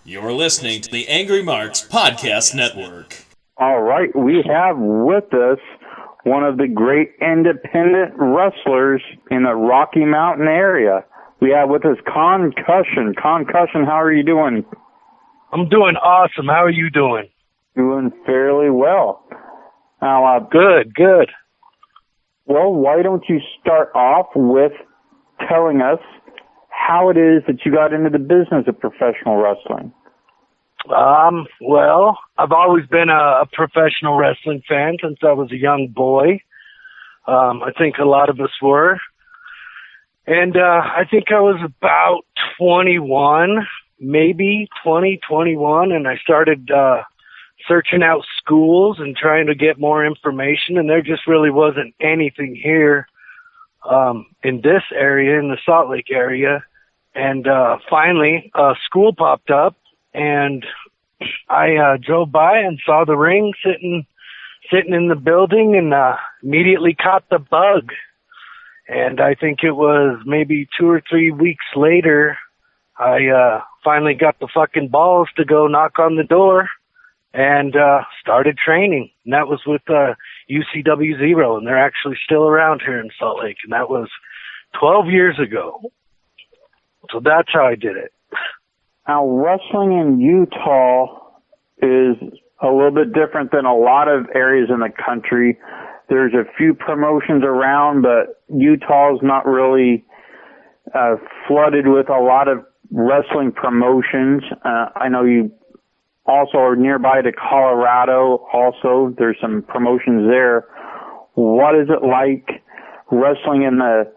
You're listening to the Angry Marks Podcast Network. All right, we have with us one of the great independent wrestlers in the Rocky Mountain area. We have with us Kussion. Kussion, how are you doing? I'm doing awesome. How are you doing? Doing fairly well. Now, Good. Well, why don't you start off with telling us how it is that you got into the business of professional wrestling? Well, I've always been a professional wrestling fan since I was a young boy. I think a lot of us were. And I think I was about 21, maybe 21, and I started searching out schools and trying to get more information, and there just really wasn't anything here in this area, in the Salt Lake area. And finally, a school popped up, and I drove by and saw the ring sitting in the building, and immediately caught the bug. And I think it was maybe 2 or 3 weeks later, I finally got the fucking balls to go knock on the door and started training. And that was with UCW Zero, and they're actually still around here in Salt Lake. And that was 12 years ago. So that's how I did it. Now, wrestling in Utah is a little bit different than a lot of areas in the country. There's a few promotions around, but Utah's not really flooded with a lot of wrestling promotions. I know you also are nearby to Colorado. Also, there's some promotions there. What is it like wrestling in the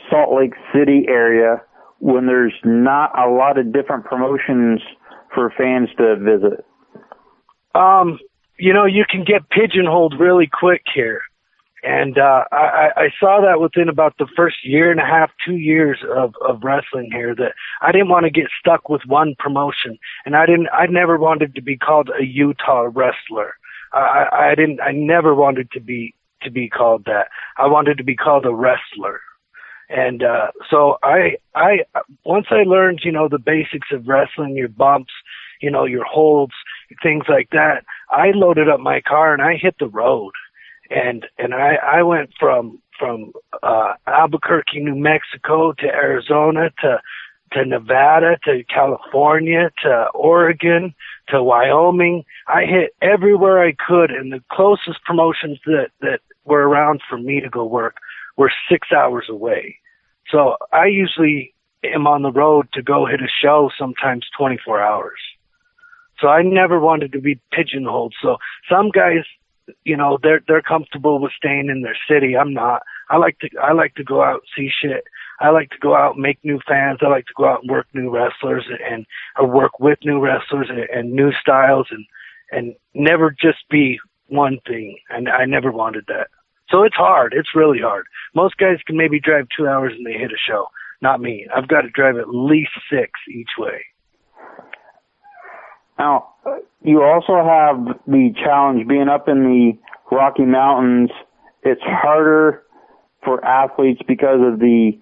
Salt Lake City area when there's not a lot of different promotions for fans to visit? You can get pigeonholed really quick here. And I saw that within about the first year and a half, 2 years of wrestling here, that I didn't want to get stuck with one promotion. And I never wanted to be called a Utah wrestler. I never wanted to be called that. I wanted to be called a wrestler. And so I once I learned, the basics of wrestling, your bumps, your holds, things like that, I loaded up my car and I hit the road. And I went from Albuquerque, New Mexico to Arizona to Nevada to California to Oregon to Wyoming. I hit everywhere I could, and the closest promotions that were around for me to go work were 6 hours away. So I usually am on the road to go hit a show, sometimes 24 hours. So I never wanted to be pigeonholed. So some guys, they're comfortable with staying in their city. I'm not. I like to go out and see shit. I like to go out and make new fans. I like to go out and work new wrestlers or work with new wrestlers and new styles and never just be one thing. And I never wanted that. So it's hard. It's really hard. Most guys can maybe drive 2 hours and they hit a show. Not me. I've got to drive at least 6 each way. Now, you also have the challenge being up in the Rocky Mountains. It's harder for athletes because of the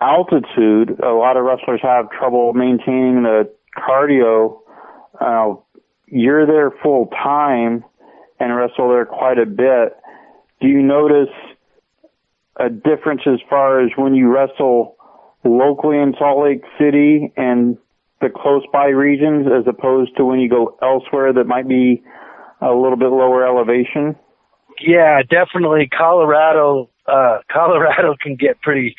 altitude. A lot of wrestlers have trouble maintaining the cardio. You're there full time and wrestle there quite a bit. Do you notice a difference as far as when you wrestle locally in Salt Lake City and the close by regions as opposed to when you go elsewhere that might be a little bit lower elevation? Yeah, definitely. Colorado can get pretty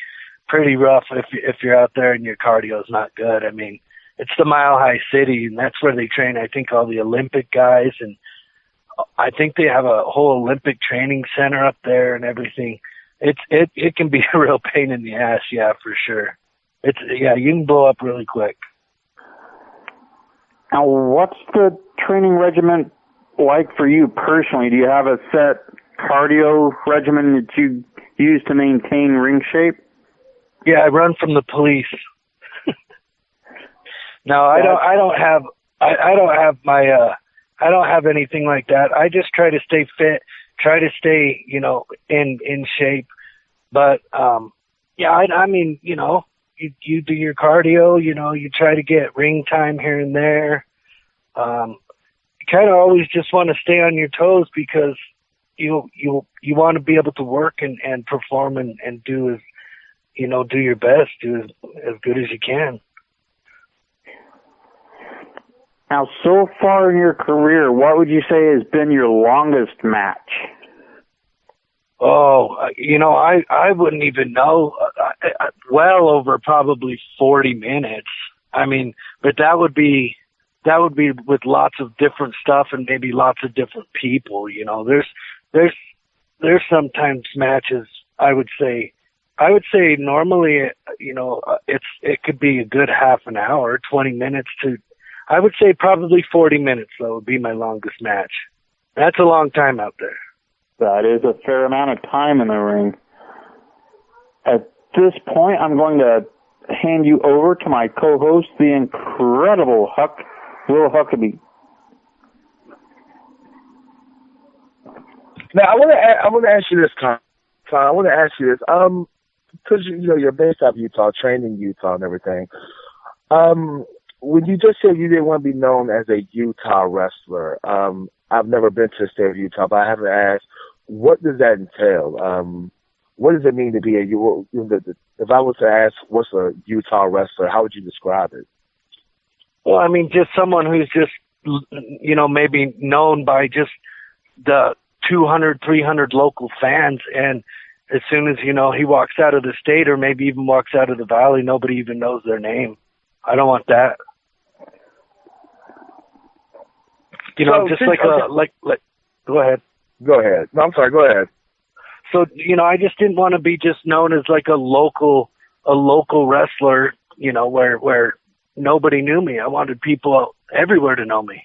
rough if you're out there and your cardio is not good. I mean, it's the Mile High City, and that's where they train, I think, all the Olympic guys, and I think they have a whole Olympic training center up there and everything. It can be a real pain in the ass, yeah, for sure. You can blow up really quick. Now, what's the training regimen like for you personally? Do you have a set cardio regimen that you use to maintain ring shape? Yeah, I run from the police. No, I don't have anything like that. I just try to stay fit, try to stay, in shape. But I mean, you do your cardio, you know, you try to get ring time here and there. You kind of always just want to stay on your toes because you want to be able to work and perform and do do your best, do as good as you can. Now, so far in your career, what would you say has been your longest match? Oh, I wouldn't even know. Well over probably 40 minutes. I mean, but that would be with lots of different stuff and maybe lots of different people. You know, there's sometimes matches. I would say normally, it could be a good half an hour, 20 minutes to. I would say probably 40 minutes though would be my longest match. That's a long time out there. That is a fair amount of time in the ring. At this point, I'm going to hand you over to my co-host, the incredible Will Huckabee. Now, I want to ask you this, Con. I want to ask you this. Because you're based out of Utah, trained in Utah and everything. When you just said you didn't want to be known as a Utah wrestler, I've never been to the state of Utah, but I have to ask, what does that entail? What does it mean to be if I was to ask what's a Utah wrestler, how would you describe it? Well, I mean, just someone who's just, maybe known by just the 200, 300 local fans. And as soon as, he walks out of the state or maybe even walks out of the valley, nobody even knows their name. I don't want that. Go ahead. Go ahead. No, I'm sorry. Go ahead. So, I just didn't want to be just known as like a local wrestler, where nobody knew me. I wanted people everywhere to know me.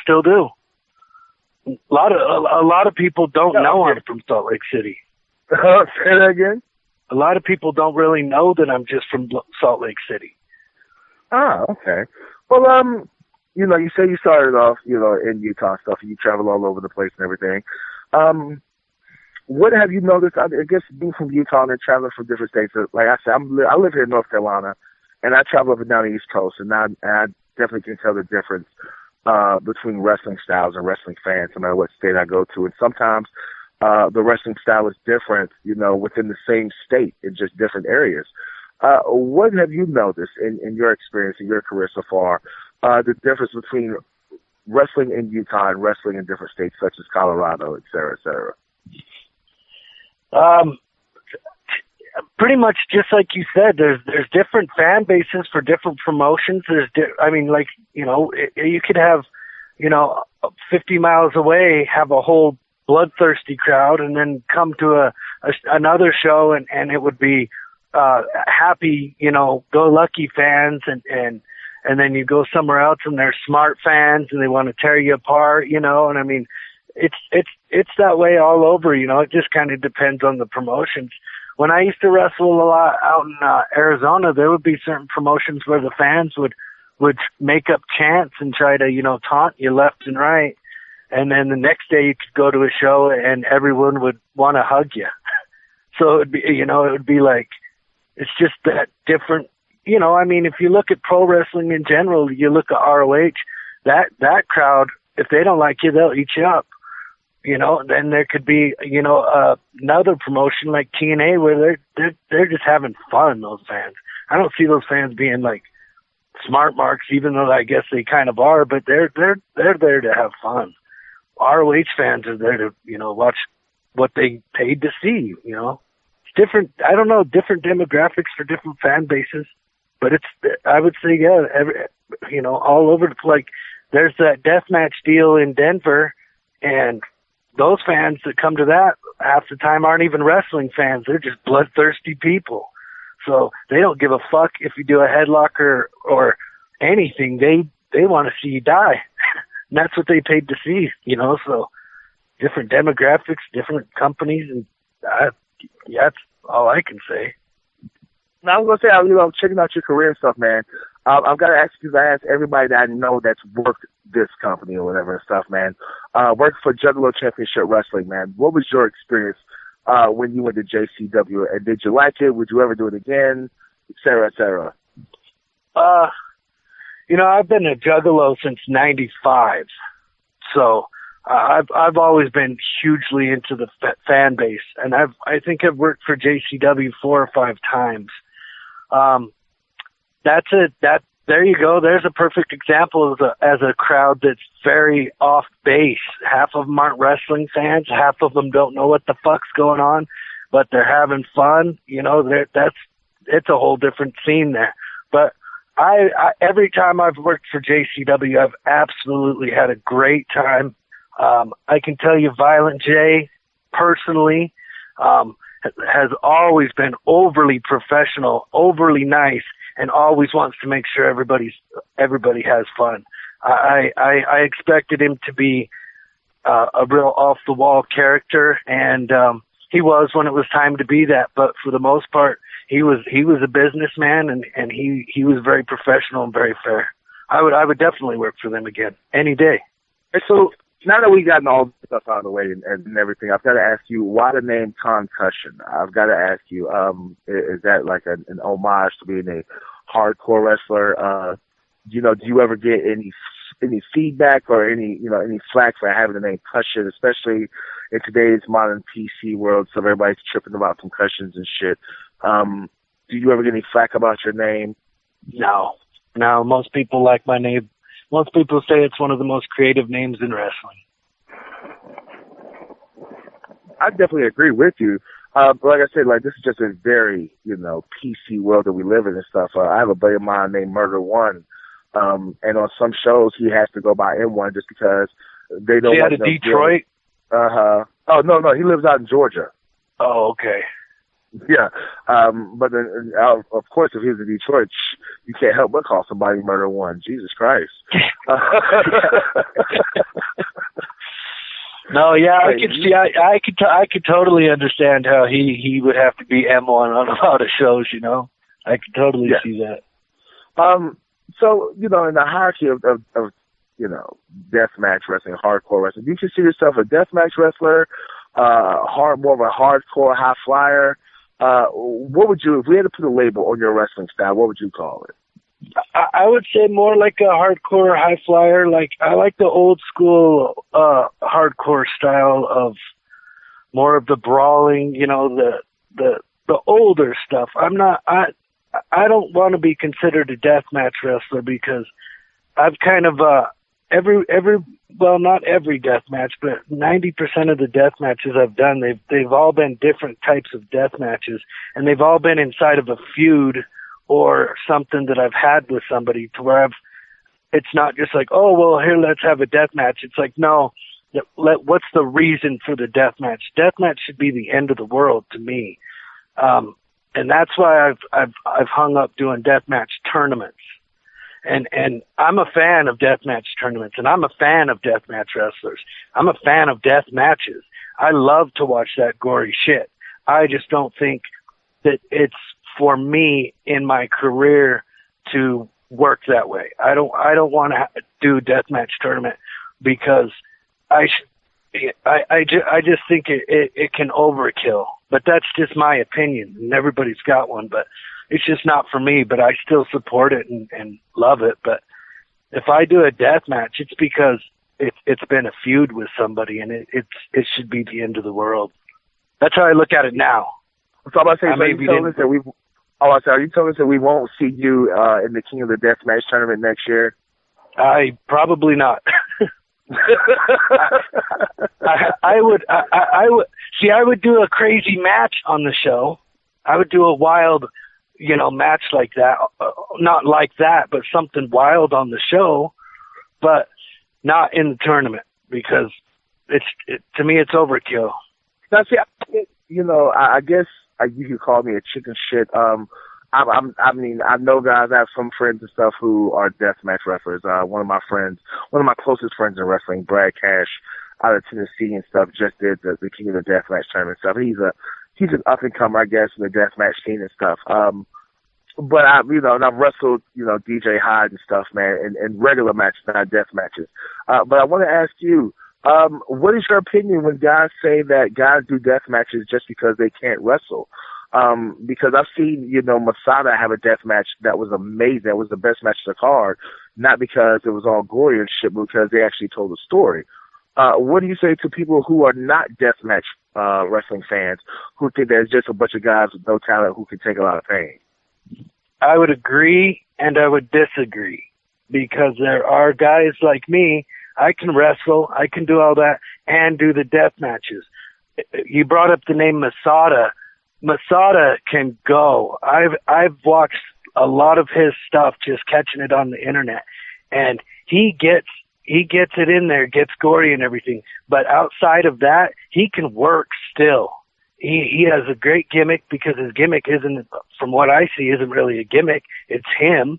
Still do. A lot of people don't know I'm from Salt Lake City. Say that again? A lot of people don't really know that I'm just from Salt Lake City. Ah, okay. Well, you say you started off, in Utah stuff, and you travel all over the place and everything. What have you noticed? I guess being from Utah and traveling from different states. Like I said, I live here in North Carolina, and I travel up and down the East Coast, and I definitely can tell the difference between wrestling styles and wrestling fans, no matter what state I go to. And sometimes the wrestling style is different, within the same state in just different areas. What have you noticed in your experience, in your career so far, the difference between wrestling in Utah and wrestling in different states such as Colorado, et cetera, et cetera? Pretty much just like you said, there's different fan bases for different promotions. You could have, 50 miles away, have a whole bloodthirsty crowd and then come to another show and it would be happy, go lucky fans and then you go somewhere else and they're smart fans and they want to tear you apart, and I mean, it's that way all over, it just kind of depends on the promotions. When I used to wrestle a lot out in Arizona, there would be certain promotions where the fans would make up chants and try to, taunt you left and right. And then the next day you could go to a show and everyone would want to hug you. So it would be like, it's just that different, if you look at pro wrestling in general, you look at ROH, that crowd, if they don't like you, they'll eat you up. Then there could be, another promotion like TNA where they're just having fun, those fans. I don't see those fans being like smart marks, even though I guess they kind of are, but they're there to have fun. ROH fans are there to, watch what they paid to see, It's different, I don't know, different demographics for different fan bases, but I would say, yeah, all over the place. There's that deathmatch deal in Denver, and those fans that come to that half the time aren't even wrestling fans. They're just bloodthirsty people. So they don't give a fuck if you do a headlock or anything. They want to see you die. And that's what they paid to see, so different demographics, different companies, and that's all I can say. Now, I'm going to say, I'm checking out your career and stuff, man. I've got to ask you, I ask everybody that I know that's worked this company or whatever and stuff, man. Worked for Juggalo Championship Wrestling, man. What was your experience when you went to JCW? And did you like it? Would you ever do it again? et cetera, et cetera? I've been a juggalo since '95, so I've always been hugely into the fan base, and I think I've worked for JCW 4 or 5 times. That's it. There you go. There's a perfect example as a crowd that's very off base. Half of them aren't wrestling fans. Half of them don't know what the fuck's going on, but they're having fun. It's a whole different scene there. But I every time I've worked for JCW, I've absolutely had a great time. I can tell you, Violent J, personally, has always been overly professional, overly nice, and always wants to make sure everybody has fun. I expected him to be a real off the wall character, and he was when it was time to be that. But for the most part, he was a businessman, and he was very professional and very fair. I would definitely work for them again any day. And so now that we've gotten all the stuff out of the way and everything, I've got to ask you, why the name Kussion? I've got to ask you, is that like an homage to being a hardcore wrestler? Do you ever get any feedback or any flack for having the name Kussion, especially in today's modern PC world? So everybody's tripping about concussions and shit. Do you ever get any flack about your name? No. Most people like my name. Most people say it's one of the most creative names in wrestling. I definitely agree with you. But like I said, this is just a very, PC world that we live in and stuff. I have a buddy of mine named Murder One. And on some shows, he has to go by M1 just because they don't want to. He out of Detroit? Uh-huh. Oh, no, he lives out in Georgia. Oh, okay. Yeah. But then, of course, if he's in Detroit, you can't help but call somebody Murder One. Jesus Christ. No, yeah, I could see. I could totally understand how he would have to be M1 on a lot of shows. I could totally see that. So in the hierarchy of deathmatch wrestling, hardcore wrestling, do you consider yourself a deathmatch wrestler, more of a hardcore high flyer? What would you, if we had to put a label on your wrestling style, what would you call it? I would say more like a hardcore high flyer. I like the old school hardcore style of more of the brawling, the older stuff. I don't want to be considered a deathmatch wrestler because I've kind of not every deathmatch, but 90% of the deathmatches I've done, they've all been different types of deathmatches, and they've all been inside of a feud or something that I've had with somebody to where it's not just like, oh, well, here, let's have a death match. It's like, no, what's the reason for the death match? Death match should be the end of the world to me. And that's why I've hung up doing death match tournaments. And I'm a fan of death match tournaments, and I'm a fan of death match wrestlers. I'm a fan of death matches. I love to watch that gory shit. I just don't think that it's for me in my career to work that way. I don't want to do deathmatch tournament because I just think it can overkill. But that's just my opinion, and everybody's got one. But it's just not for me. But I still support it and love it. But if I do a deathmatch, it's because it's been a feud with somebody, and it should be the end of the world. That's how I look at it now. So I'm about to say, are you telling us that we won't see you in the King of the Deathmatch tournament next year? Probably not. I would do a crazy match on the show. I would do a wild, match like that. Not like that, but something wild on the show, but not in the tournament because to me it's overkill. Now, see, I guess you could call me a chicken shit. I know guys. I have some friends and stuff who are deathmatch wrestlers. One of my closest friends in wrestling, Brad Cash, out of Tennessee and stuff, just did the King of the Deathmatch tournament stuff. He's an up and comer, I guess, in the deathmatch scene and stuff. But I've wrestled, DJ Hyde and stuff, man, in regular matches, not death matches. But I want to ask you, what is your opinion when guys say that guys do death matches just because they can't wrestle? Because I've seen, Masada have a death match that was amazing. That was the best match of the card, not because it was all glory and shit, but because they actually told a story. What do you say to people who are not deathmatch wrestling fans who think there's just a bunch of guys with no talent who can take a lot of pain? I would agree and I would disagree, because there are guys like me. I can wrestle, I can do all that, and do the death matches. You brought up the name Masada. Masada can go. I've watched a lot of his stuff, just catching it on the internet, and he gets it in there, gets gory and everything. But outside of that, he can work still. He has a great gimmick, because his gimmick isn't, from what I see, isn't really a gimmick. It's him,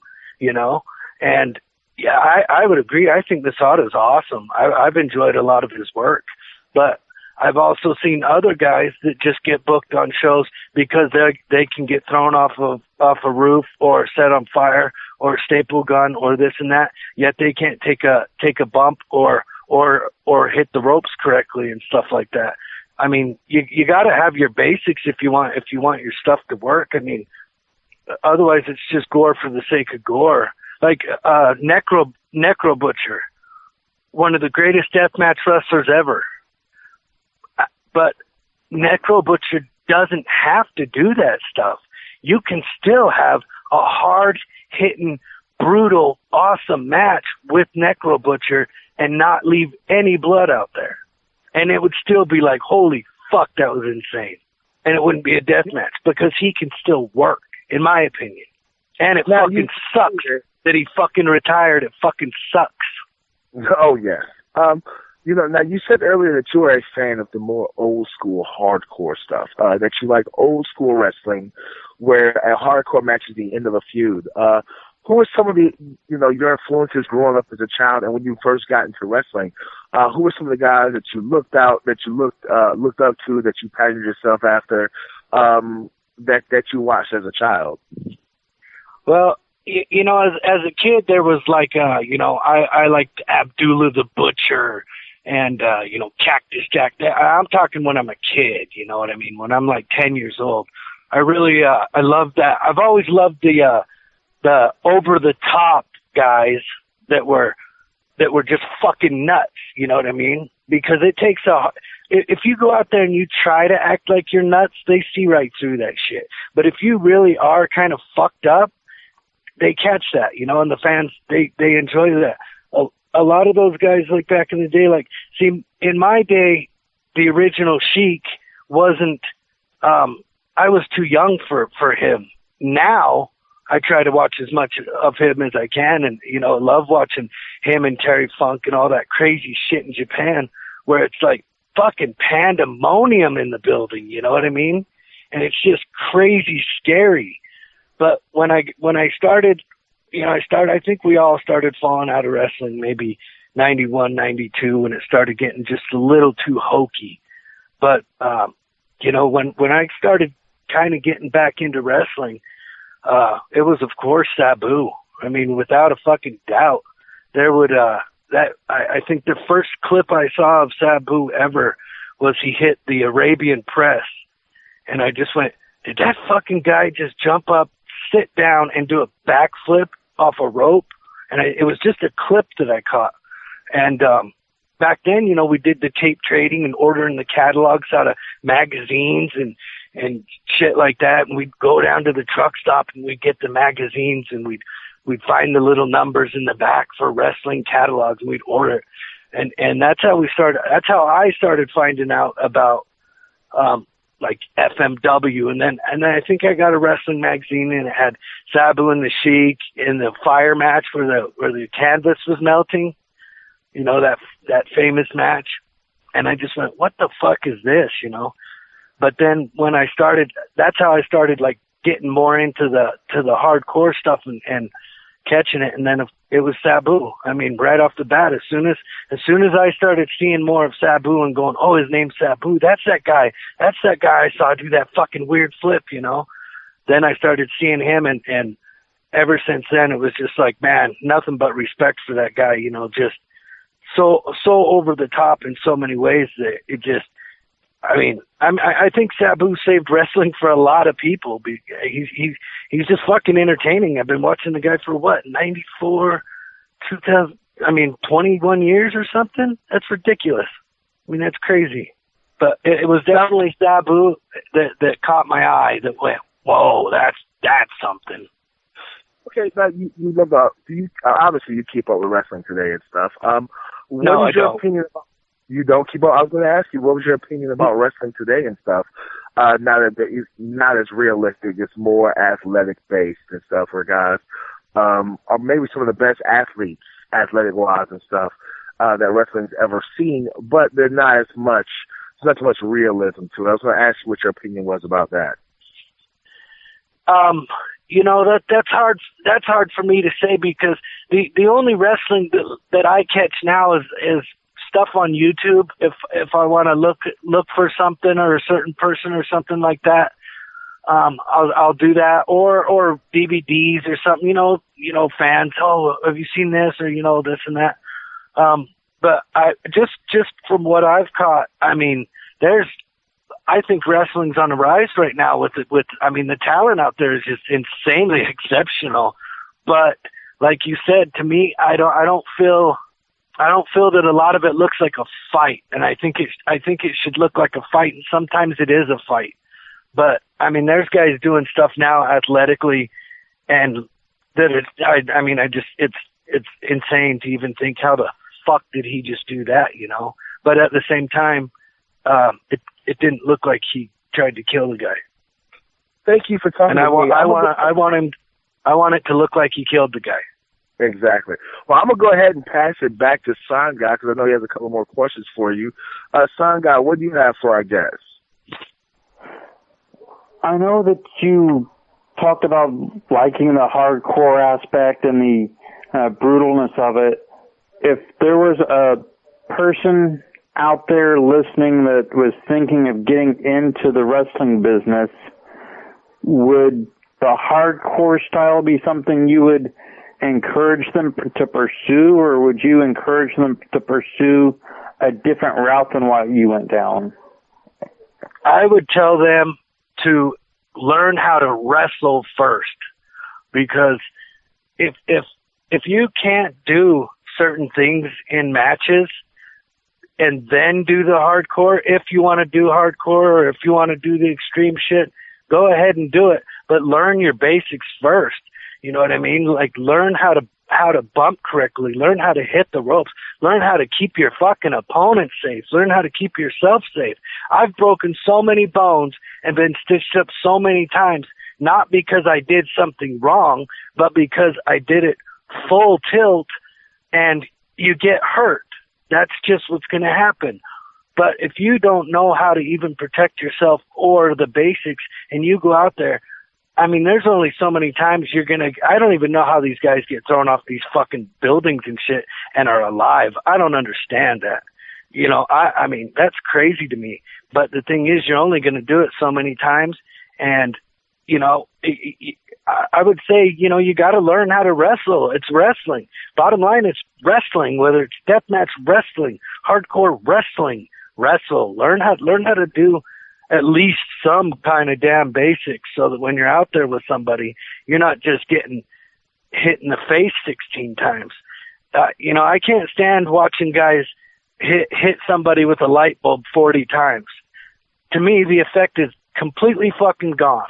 And yeah, I would agree. I think Masada's awesome. I've enjoyed a lot of his work, but I've also seen other guys that just get booked on shows because they can get thrown off a roof or set on fire or staple gun or this and that, yet they can't take a bump or hit the ropes correctly and stuff like that. I mean, you got to have your basics if you want your stuff to work. I mean, otherwise it's just gore for the sake of gore. Like Necro Butcher, one of the greatest deathmatch wrestlers ever. But Necro Butcher doesn't have to do that stuff. You can still have a hard-hitting, brutal, awesome match with Necro Butcher and not leave any blood out there. And it would still be like, holy fuck, that was insane. And it wouldn't be a death match, because he can still work, in my opinion. And it fucking sucks that he fucking retired. It fucking sucks. Oh, yeah. Now you said earlier that you were a fan of the more old school hardcore stuff, that you like old school wrestling where a hardcore match is the end of a feud. Who were some of the, your influences growing up as a child, and when you first got into wrestling? Who were some of the guys that you looked up to, that you patterned yourself after, that you watched as a child? Well, as a kid, there was like, I liked Abdullah the Butcher and, Cactus Jack. I'm talking when I'm a kid, you know what I mean? When I'm like 10 years old, I really, I love that. I've always loved the over the top guys that were just fucking nuts, you know what I mean? Because it takes if you go out there and you try to act like you're nuts, they see right through that shit. But if you really are kind of fucked up, they catch that, and the fans, they enjoy that. A lot of those guys, like back in the day, in my day, the original Sheik wasn't, I was too young for him. Now, I try to watch as much of him as I can, and, love watching him and Terry Funk and all that crazy shit in Japan, where it's like fucking pandemonium in the building, you know what I mean? And it's just crazy scary. But when I started, I think we all started falling out of wrestling maybe 91, 92, when it started getting just a little too hokey. But, when I started kind of getting back into wrestling, it was, of course, Sabu. I mean, without a fucking doubt, there would, I think the first clip I saw of Sabu ever was he hit the Arabian press. And I just went, did that fucking guy just jump up, sit down, and do a backflip off a rope? And it was just a clip that I caught. And back then, we did the tape trading and ordering the catalogs out of magazines and shit like that. And we'd go down to the truck stop and we'd get the magazines, and we'd find the little numbers in the back for wrestling catalogs, and we'd order it. And that's how we started. That's how I started finding out about like FMW, and then I think I got a wrestling magazine, and it had Sabu and the Sheik in the fire match where the canvas was melting, that famous match. And I just went, what the fuck is this, But then when I started, that's how I started like getting more into the hardcore stuff and catching it. And then it was Sabu. I mean, right off the bat, as soon as I started seeing more of Sabu and going, oh, his name's Sabu, that's that guy I saw do that fucking weird flip, Then I started seeing him, and ever since then it was just like, man, nothing but respect for that guy, just so over the top in so many ways that it just, I think Sabu saved wrestling for a lot of people. He's just fucking entertaining. I've been watching the guy for 94, 2000. 21 years or something. That's ridiculous. That's crazy. But it was definitely Sabu that caught my eye. That went, whoa, that's something. Okay, now you love obviously you keep up with Wrestling Today and stuff. No, I don't. You don't keep up? I was going to ask you, what was your opinion about Wrestling Today and stuff? Now that it's not as realistic, it's more athletic based and stuff, where guys are maybe some of the best athletes, athletic wise and stuff, that wrestling's ever seen, but they're not as much. There's not too much realism to it. I was going to ask you what your opinion was about that. That's hard. That's hard for me to say, because the only wrestling that I catch now is stuff on YouTube. If I want to look for something or a certain person or something like that, I'll do that, or DVDs or something. Fans. Oh, have you seen this, or this and that. But I just from what I've caught, I think wrestling's on the rise right now with the talent out there is just insanely exceptional. But like you said, to me, I don't feel that a lot of it looks like a fight, and I think it should look like a fight, and sometimes it is a fight. But there's guys doing stuff now athletically, and that it's insane to even think, how the fuck did he just do that, But at the same time, it didn't look like he tried to kill the guy. Thank you for talking. And I want it to look like he killed the guy. Exactly. Well, I'm gonna go ahead and pass it back to Son Guy, because I know he has a couple more questions for you. Son Guy, what do you have for our guests? I know that you talked about liking the hardcore aspect and the brutalness of it. If there was a person out there listening that was thinking of getting into the wrestling business, would the hardcore style be something you would encourage them to pursue, or would you encourage them to pursue a different route than what you went down? I would tell them to learn how to wrestle first, because if you can't do certain things in matches and then do the hardcore, if you want to do hardcore, or if you want to do the extreme shit, go ahead and do it, but learn your basics first. You know what I mean? Like, learn how to bump correctly, learn how to hit the ropes, learn how to keep your fucking opponent safe, learn how to keep yourself safe. I've broken so many bones and been stitched up so many times, not because I did something wrong, but because I did it full tilt, and you get hurt. That's just what's going to happen. But if you don't know how to even protect yourself or the basics, and you go out there, there's only so many times I don't even know how these guys get thrown off these fucking buildings and shit and are alive. I don't understand that. That's crazy to me. But the thing is, you're only going to do it so many times. And, I would say, you got to learn how to wrestle. It's wrestling. Bottom line, it's wrestling, whether it's deathmatch wrestling, hardcore wrestling, wrestle. Learn how to do at least some kind of damn basics, so that when you're out there with somebody, you're not just getting hit in the face 16 times. I can't stand watching guys hit somebody with a light bulb 40 times. To me, the effect is completely fucking gone.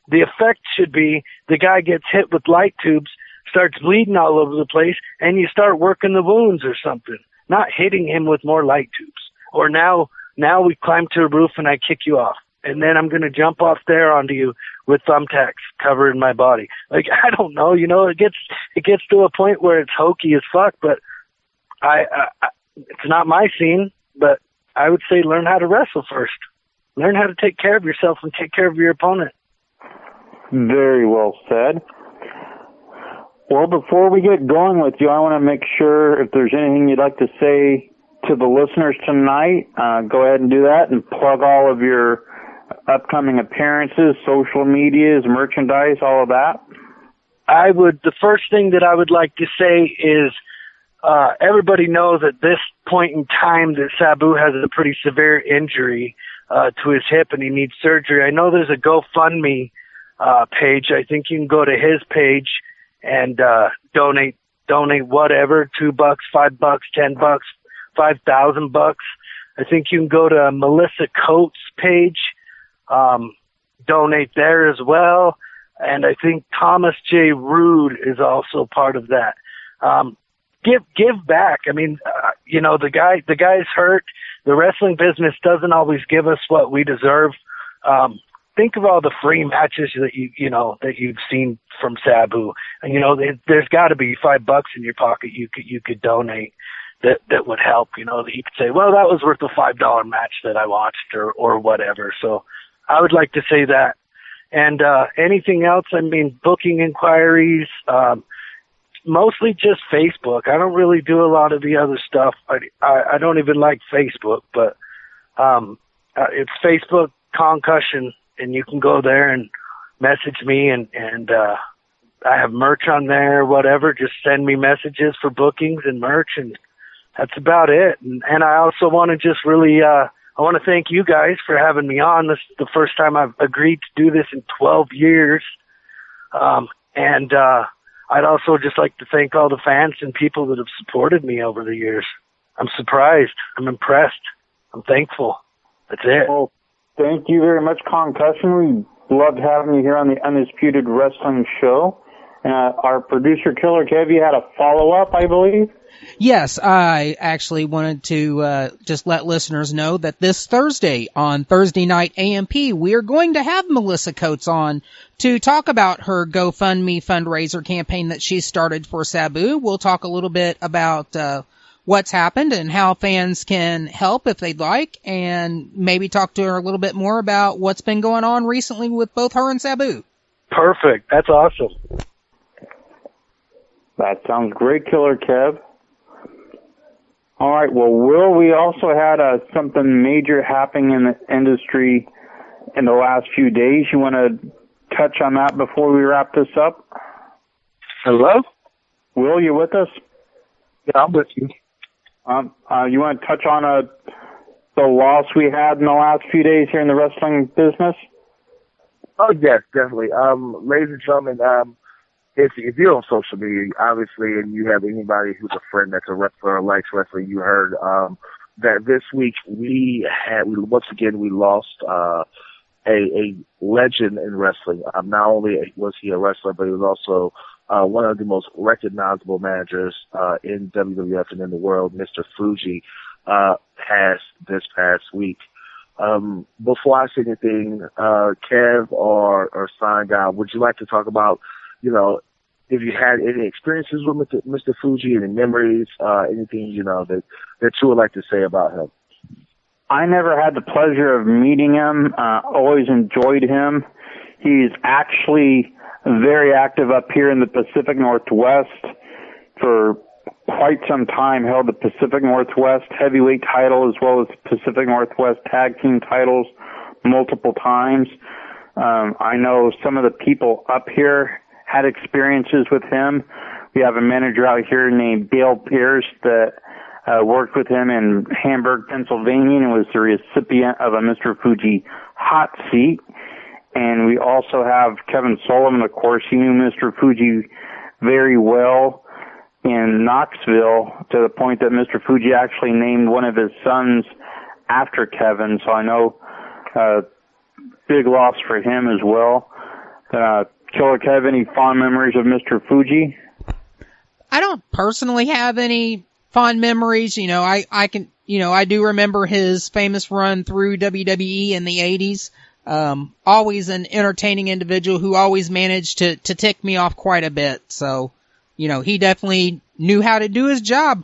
The effect should be the guy gets hit with light tubes, starts bleeding all over the place, and you start working the wounds or something, not hitting him with more light tubes. Or now we climb to a roof and I kick you off, and then I'm going to jump off there onto you with thumbtacks covering my body. Like, I don't know, it gets to a point where it's hokey as fuck, but it's not my scene. But I would say learn how to wrestle first. Learn how to take care of yourself and take care of your opponent. Very well said. Well, before we get going with you, I want to make sure if there's anything you'd like to say to the listeners tonight, go ahead and do that and plug all of your upcoming appearances, social medias, merchandise, all of that. The first thing that I would like to say is, everybody knows at this point in time that Sabu has a pretty severe injury. to his hip and he needs surgery. I know there's a GoFundMe page. I think you can go to his page and donate whatever, $2, $5, $10, $5,000. I think you can go to Melissa Coates' page, donate there as well. And I think Thomas J. Rude is also part of that. Give back. I mean, the guy's hurt. The wrestling business doesn't always give us what we deserve. Think of all the free matches that that you've seen from Sabu. And there's got to be $5 in your pocket you could donate that would help. That you could say, well, that was worth a $5 match that I watched or whatever. So I would like to say that. And anything else? I mean, booking inquiries. Mostly just Facebook. I don't really do a lot of the other stuff. I don't even like Facebook, but it's Facebook Concussion, and you can go there and message me, and I have merch on there, whatever. Just send me messages for bookings and merch, and that's about it. And I also want to just really, I want to thank you guys for having me on. This is the first time I've agreed to do this in 12 years. I'd also just like to thank all the fans and people that have supported me over the years. I'm surprised. I'm impressed. I'm thankful. That's it. Well, thank you very much, Concussion. We loved having you here on the Undisputed Wrestling Show. Our producer, Killer Kev, you had a follow-up, I believe? Yes, I actually wanted to just let listeners know that this Thursday, on Thursday Night AMP, we are going to have Melissa Coates on to talk about her GoFundMe fundraiser campaign that she started for Sabu. We'll talk a little bit about what's happened and how fans can help if they'd like, and maybe talk to her a little bit more about what's been going on recently with both her and Sabu. Perfect. That's awesome. That sounds great, Killer Kev. All right. Well, Will, we also had something major happening in the industry in the last few days. You want to touch on that before we wrap this up? Hello? Will, you with us? Yeah, I'm with you. You want to touch on the loss we had in the last few days here in the wrestling business? Oh, yes, definitely. Ladies and gentlemen, if you're on social media, obviously, and you have anybody who's a friend that's a wrestler or likes wrestling, you heard that this week we once again lost a legend in wrestling. Not only was he a wrestler, but he was also one of the most recognizable managers in WWF and in the world. Mr. Fuji passed this past week. Before I say anything, Kev or Sign Guy, would you like to talk about, if you had any experiences with Mr. Fuji, any memories, anything, that you would like to say about him? I never had the pleasure of meeting him. Always enjoyed him. He's actually very active up here in the Pacific Northwest. For quite some time, held the Pacific Northwest heavyweight title as well as the Pacific Northwest tag team titles multiple times. I know some of the people up here had experiences with him. We have a manager out here named Dale Pierce that worked with him in Hamburg, Pennsylvania, and was the recipient of a Mr. Fuji hot seat. And we also have Kevin Sullivan, of course. He knew Mr. Fuji very well in Knoxville, to the point that Mr. Fuji actually named one of his sons after Kevin. So I know big loss for him as well. Killer Kev, any fond memories of Mr. Fuji? I don't personally have any fond memories. I do remember his famous run through WWE in the 80s. Always an entertaining individual who always managed to tick me off quite a bit. So, he definitely knew how to do his job.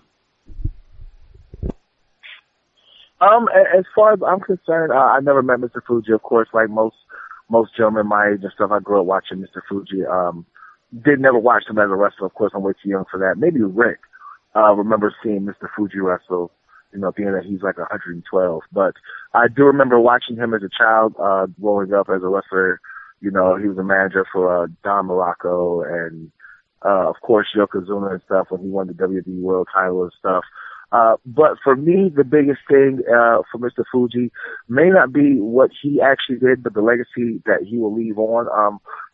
As far as I'm concerned, I never met Mr. Fuji, of course, like most gentlemen my age and stuff. I grew up watching Mr. Fuji. Did never watch him as a wrestler. Of course, I'm way too young for that. Maybe Rick remember seeing Mr. Fuji wrestle, being that he's like 112. But I do remember watching him as a child, growing up as a wrestler. He was a manager for Don Morocco and, of course, Yokozuna and stuff when he won the WWE World title and stuff. But for me, the biggest thing for Mr. Fuji may not be what he actually did, but the legacy that he will leave on.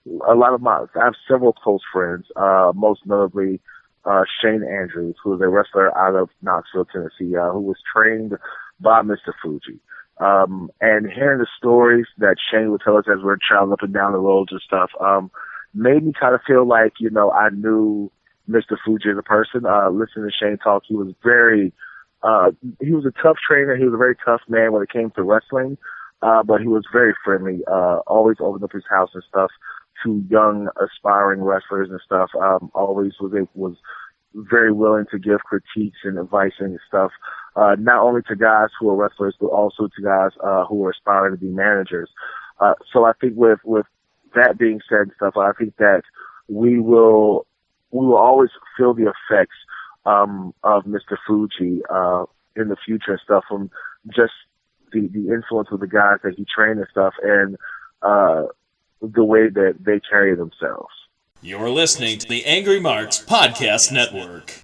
I have several close friends, most notably Shane Andrews, who is a wrestler out of Knoxville, Tennessee, who was trained by Mr. Fuji. And hearing the stories that Shane would tell us as we're traveling up and down the roads and stuff, made me kind of feel like, I knew Mr. Fuji as a person. Listening to Shane talk, he was he was a tough trainer. He was a very tough man when it came to wrestling, but he was very friendly, always opened up his house and stuff to young aspiring wrestlers and stuff. Always was very willing to give critiques and advice and stuff, not only to guys who are wrestlers, but also to guys who are aspiring to be managers. So I think with that being said and stuff, I think that we will always feel the effects of Mr. Fuji in the future and stuff, from just the influence of the guys that he trained and stuff, and the way that they carry themselves. You're listening to the Angry Marks Podcast Network.